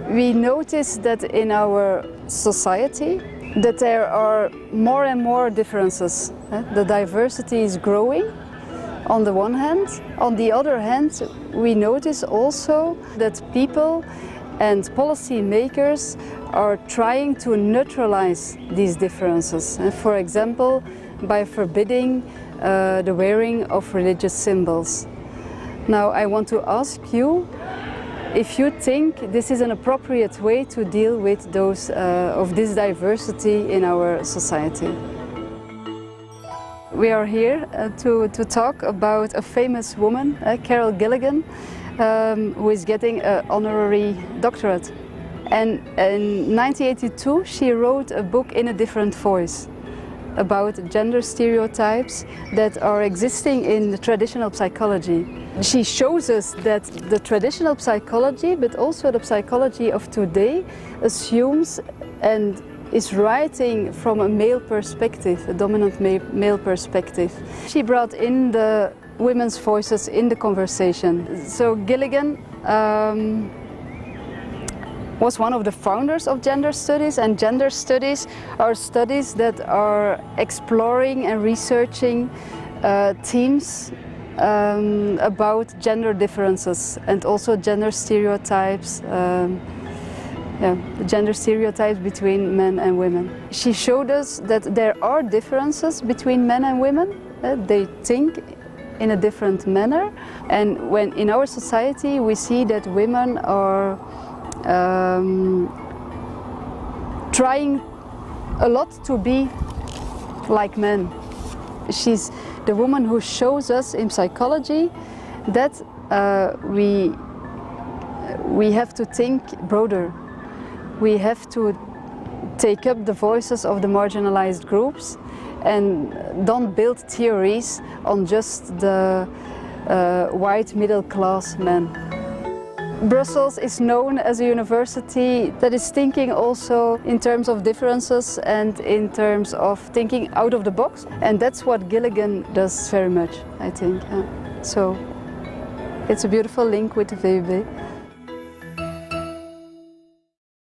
We notice that in our society that there are more and more differences. The diversity is growing on the one hand. On the other hand, we notice also that people and policy makers are trying to neutralize these differences. For example, by forbidding the wearing of religious symbols. Now, I want to ask you if you think this is an appropriate way to deal with of this diversity in our society. We are here to talk about a famous woman, Carol Gilligan, who is getting an honorary doctorate. And in 1982 she wrote a book in a different voice about gender stereotypes that are existing in the traditional psychology. She shows us that the traditional psychology, but also the psychology of today, assumes and is writing from a male perspective, a dominant male perspective. She brought in the women's voices in the conversation. So Gilligan was one of the founders of gender studies, and gender studies are studies that are exploring and researching themes about gender differences and also gender stereotypes, gender stereotypes between men and women. She showed us that there are differences between men and women. They think in a different manner, and when in our society we see that women are trying a lot to be like men. She's the woman who shows us in psychology that we have to think broader. We have to take up the voices of the marginalized groups and don't build theories on just the white middle class men. Brussels is known as a university that is thinking also in terms of differences and in terms of thinking out of the box, and that's what Gilligan does very much, I think. So it's a beautiful link with the VUB.